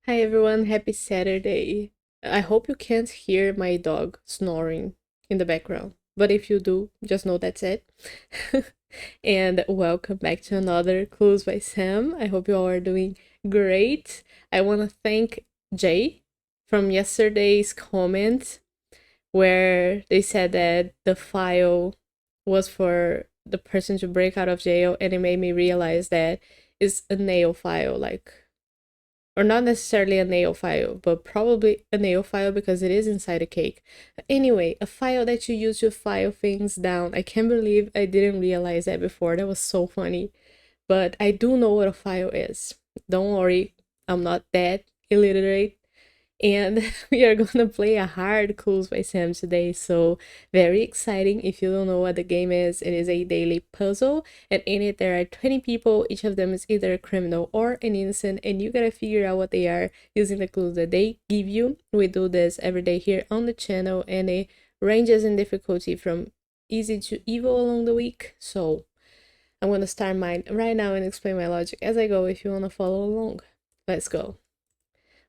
Hi everyone, happy Saturday. I hope you can't hear my dog snoring in the background, but if you do, just know that's it. And welcome back to another Clues by Sam. I hope you all are doing great. I want to thank Jay from yesterday's comment where they said that the file was for the person to break out of jail, and it made me realize that it's a nail file, like, or not necessarily a nail file, but probably a nail file because it is inside a cake. Anyway, a file that you use to file things down. I can't believe I didn't realize that before. That was so funny. But I do know what a file is. Don't worry, I'm not that illiterate. And we are gonna play a hard Clues by Sam today, so very exciting. If you don't know what the game is, it is a daily puzzle, and in it there are 20 people. Each of them is either a criminal or an innocent, and you gotta figure out what they are using the clues that they give you. We do this every day here on the channel, and it ranges in difficulty from easy to evil along the week. So I'm gonna start mine right now and explain my logic as I go if you wanna follow along. Let's go.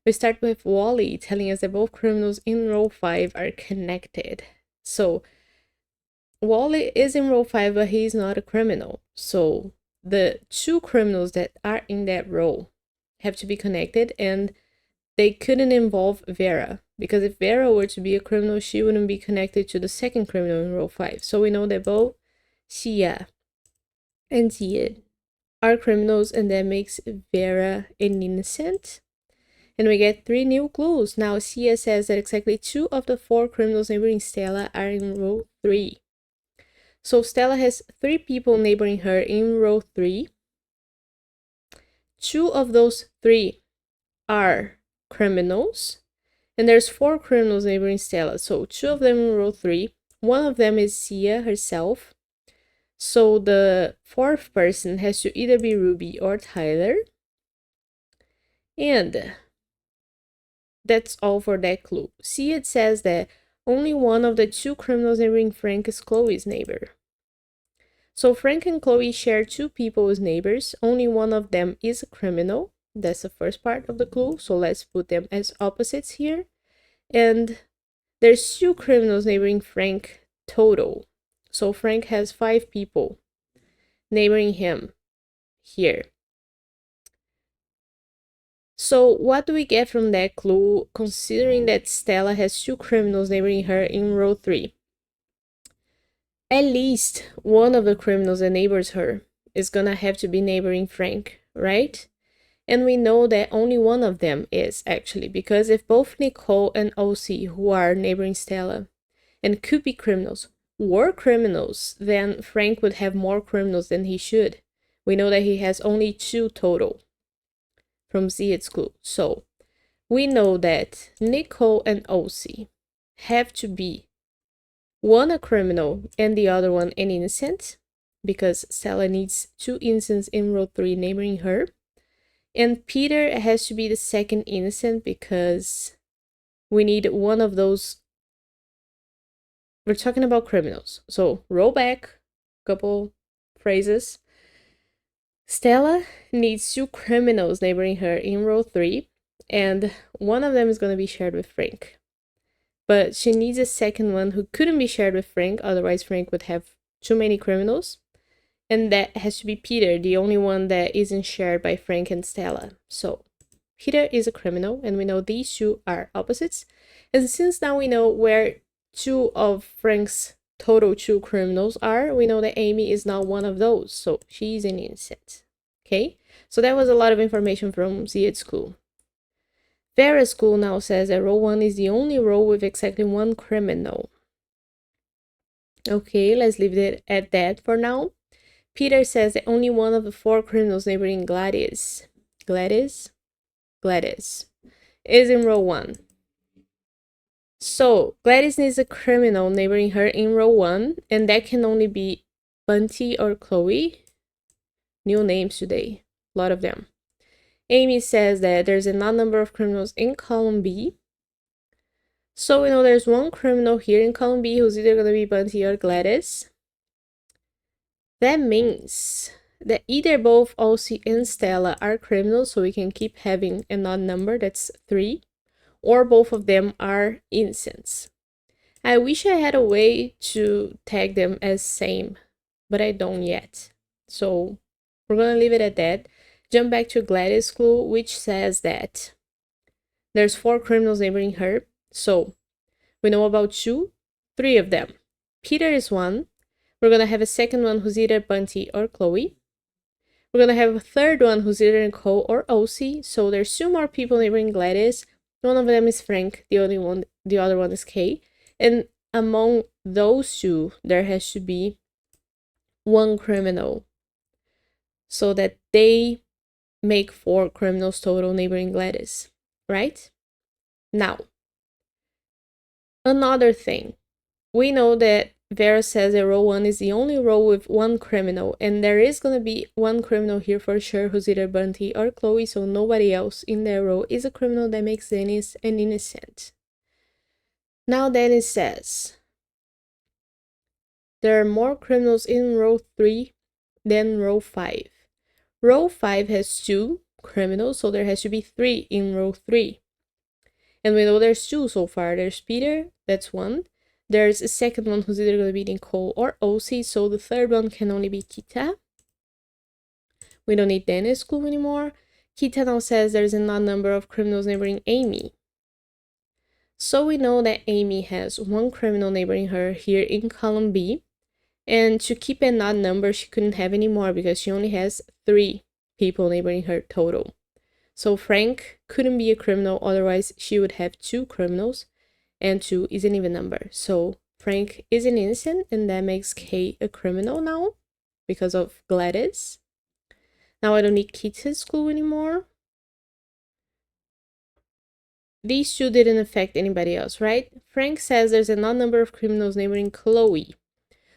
We start with Wally telling us that both criminals in row 5 are connected. So, Wally is in row 5, but he's not a criminal. So, the two criminals that are in that row have to be connected, and they couldn't involve Vera. Because if Vera were to be a criminal, she wouldn't be connected to the second criminal in row 5. So, we know that both Xia and Ziad are criminals, and that makes Vera an innocent. And we get 3 new clues. Now, Cia says that exactly 2 of the 4 criminals neighboring Stella are in row 3. So Stella has 3 people neighboring her in row 3. 2 of those 3 are criminals. And there's 4 criminals neighboring Stella. So 2 of them in row 3. One of them is Cia herself. So the 4th person has to either be Ruby or Tyler. And that's all for that clue. See, it says that only one of the 2 criminals neighboring Frank is Chloe's neighbor. So Frank and Chloe share 2 people as neighbors. Only one of them is a criminal. That's the first part of the clue. So let's put them as opposites here. And there's 2 criminals neighboring Frank total. So Frank has 5 people neighboring him here. So what do we get from that clue, considering that Stella has 2 criminals neighboring her in row 3? At least one of the criminals that neighbors her is gonna have to be neighboring Frank, right? And we know that only one of them is, actually, because if both Nicole and OC, who are neighboring Stella and could be criminals, were criminals, then Frank would have more criminals than he should. We know that he has only 2 total from Ziad's clue. So we know that Nicole and OC have to be one a criminal and the other one an innocent, because Stella needs 2 innocents in row 3 neighboring her. And Peter has to be the second innocent because we need one of those. We're talking about criminals. So roll back a couple phrases. Stella needs 2 criminals neighboring her in row 3, and one of them is going to be shared with Frank. But she needs a second one who couldn't be shared with Frank, otherwise Frank would have too many criminals. And that has to be Peter, the only one that isn't shared by Frank and Stella. So Peter is a criminal, and we know these 2 are opposites. And since now we know where 2 of Frank's total 2 criminals are, we know that Amy is not one of those, so she's an innocent. Okay, so that was a lot of information from Ziad's clue. Vera's clue now says that row 1 is the only row with exactly 1 criminal. Okay, let's leave it at that for now. Peter says that only one of the 4 criminals neighboring Gladys is in row 1. So Gladys needs a criminal neighboring her in row 1, and that can only be Bunty or Chloe. New names today, a lot of them. Amy says that there's an odd number of criminals in column B. So we know there's 1 criminal here in column B who's either going to be Bunty or Gladys. That means that either both Elsie and Stella are criminals, so we can keep having an odd number, that's 3, or both of them are innocents. I wish I had a way to tag them as same, but I don't yet. So we're gonna leave it at that. Jump back to Gladys' clue, which says that there's 4 criminals neighboring her. So we know about 2, 3 of them. Peter is one. We're gonna have a second one who's either Bunty or Chloe. We're gonna have a third one who's either Nicole or Elsie. So there's 2 more people neighboring Gladys. One of them is Frank, the other one is Kay. And among those 2, there has to be 1 criminal, so that they make 4 criminals total neighboring Gladys, right? Now, another thing. We know that Vera says that row 1 is the only row with 1 criminal, and there is going to be 1 criminal here for sure who's either Bunty or Chloe, so nobody else in that row is a criminal. That makes Dennis an innocent. Now Dennis says there are more criminals in row 3 than row 5. Row 5 has 2 criminals, so there has to be 3 in row 3. And we know there's 2 so far. There's Peter, that's 1. There's a second one who's either going to be Nicole or Elsie, so the third one can only be Kita. We don't need Dennis' clue anymore. Kita now says there's an odd number of criminals neighboring Amy. So we know that Amy has 1 criminal neighboring her here in column B. And to keep an odd number, she couldn't have any more because she only has 3 people neighboring her total. So Frank couldn't be a criminal, otherwise she would have 2 criminals, and 2 is an even number. So Frank is an innocent, and that makes Kay a criminal now because of Gladys. Now I don't need Kita's clue anymore. These 2 didn't affect anybody else, right? Frank says there's an odd number of criminals neighboring Chloe.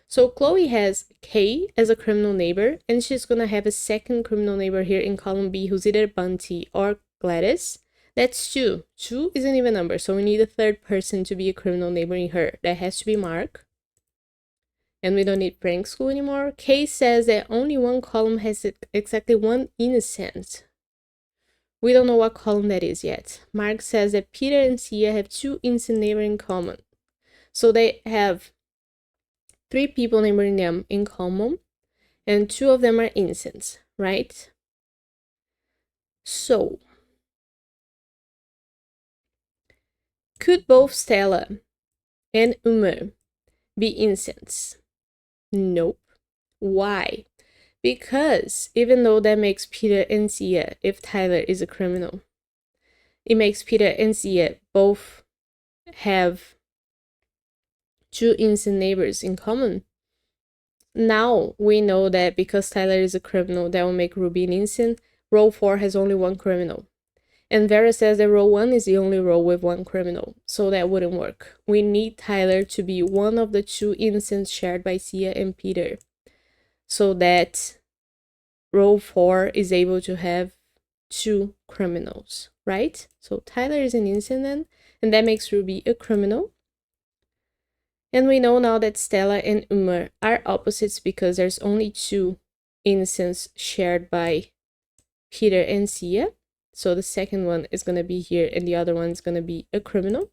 So Chloe has Kay as a criminal neighbor, and she's gonna have a second criminal neighbor here in column B who's either Bunty or Gladys. That's 2. 2 is an even number, so we need a third person to be a criminal neighboring her. That has to be Mark. And we don't need Frank's clue anymore. Kay says that only 1 column has exactly 1 innocent. We don't know what column that is yet. Mark says that Peter and Sia have 2 innocent neighbors in common. So they have 3 people neighboring them in common, and 2 of them are innocents, right? So, could both Stella and Umer be innocents? Nope. Why? Because even though that makes Peter and Sia, if Tyler is a criminal, it makes Peter and Sia both have 2 innocent neighbors in common. Now we know that because Tyler is a criminal, that will make Ruby an innocent. Row 4 has only 1 criminal. And Vera says that row 1 is the only row with 1 criminal, so that wouldn't work. We need Tyler to be one of the 2 innocents shared by Sia and Peter, so that row 4 is able to have 2 criminals, right? So Tyler is an innocent then, and that makes Ruby a criminal. And we know now that Stella and Umer are opposites because there's only 2 innocents shared by Peter and Sia. So the second one is going to be here and the other one is going to be a criminal.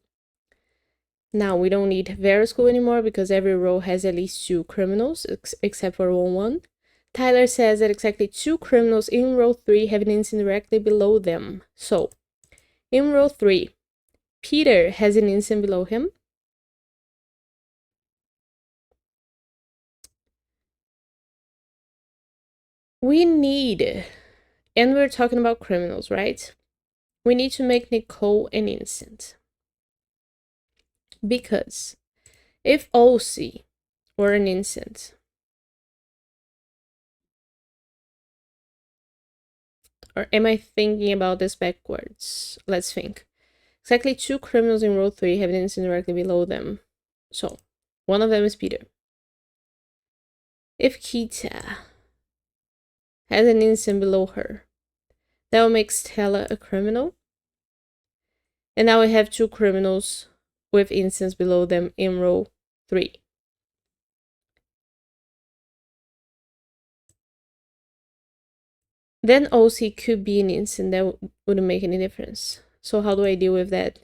Now we don't need Vera's clue anymore because every row has at least 2 criminals except for row 1. Tyler says that exactly 2 criminals in row 3 have an innocent directly below them. So in row 3, Peter has an innocent below him. We need, and we're talking about criminals, right? We need to make Nicole an innocent. Because if Elsie were an innocent, or am I thinking about this backwards? Let's think. Exactly 2 criminals in row 3 have an innocent directly below them. So, one of them is Peter. If Kita has an innocent below her, that will make Stella a criminal. And now we have 2 criminals with innocents below them in row 3. then OC could be an innocent. That wouldn't make any difference. So how do I deal with that?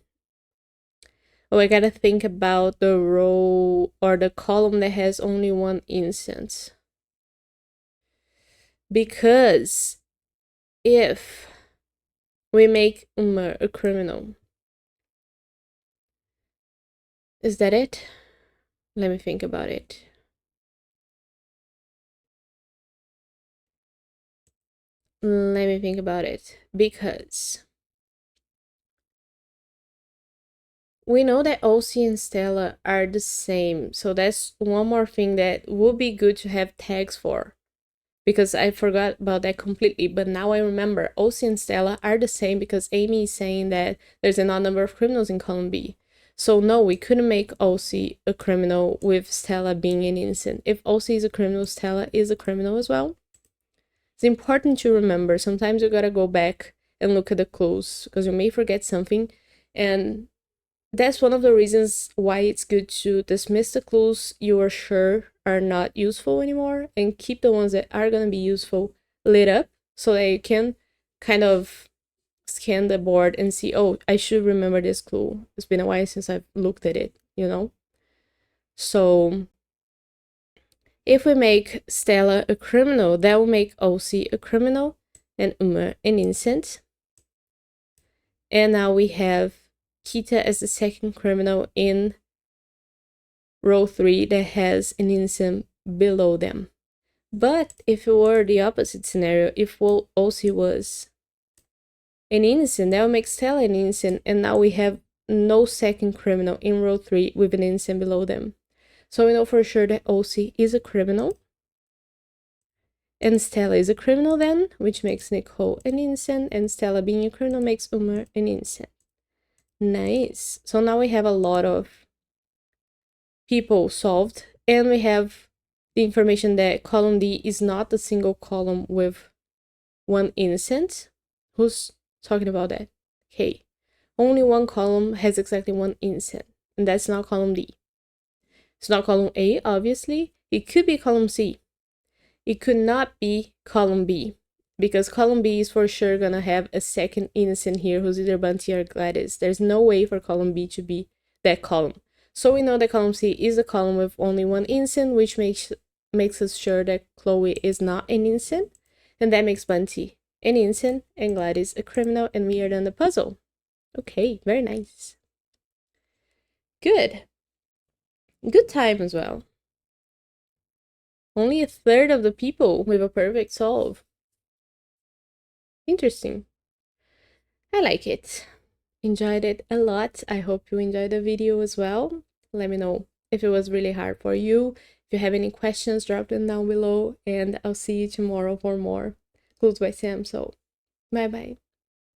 Oh, I gotta think about the row or the column that has only one instance. Because if we make Umar a criminal, is that it? Let me think about it. Let me think about it. Because we know that OC and Stella are the same. So that's one more thing that would be good to have tags for. Because I forgot about that completely. But now I remember OC and Stella are the same because Amy is saying that there's an odd number of criminals in column B. So no, we couldn't make OC a criminal with Stella being an innocent. If OC is a criminal, Stella is a criminal as well. It's important to remember. Sometimes you gotta go back and look at the clues because you may forget something. And that's one of the reasons why it's good to dismiss the clues you are sure are not useful anymore and keep the ones that are gonna be useful lit up so that you can kind of scan the board and see, oh, I should remember this clue. It's been a while since I've looked at it, you know? So if we make Stella a criminal, that will make OC a criminal and Umar an innocent. And now we have Kita as the second criminal in row 3 that has an innocent below them. But if it were the opposite scenario, if OC was an innocent, that would make Stella an innocent, and now we have no second criminal in row 3 with an innocent below them. So we know for sure that OC is a criminal. And Stella is a criminal then, which makes Nicole an innocent, and Stella being a criminal makes Umar an innocent. Nice. So now we have a lot of people solved, and we have the information that column D is not a single column with one innocent. Who's talking about that? Okay. Only one column has exactly one innocent, and that's not column D. It's not column A, obviously. It could be column C. It could not be column B, because column B is for sure gonna have a second innocent here who's either Bunty or Gladys. There's no way for column B to be that column. So we know that column C is a column with only one innocent, which makes us sure that Chloe is not an innocent, and that makes Bunty an innocent and Gladys a criminal, and we are done the puzzle. Okay, very nice. Good. Good time as well. Only a third of the people with a perfect solve. Interesting. I like it. Enjoyed it a lot. I hope you enjoyed the video as well. Let me know if it was really hard for you. If you have any questions, drop them down below, and I'll see you tomorrow for more Clues by Sam. So, bye-bye.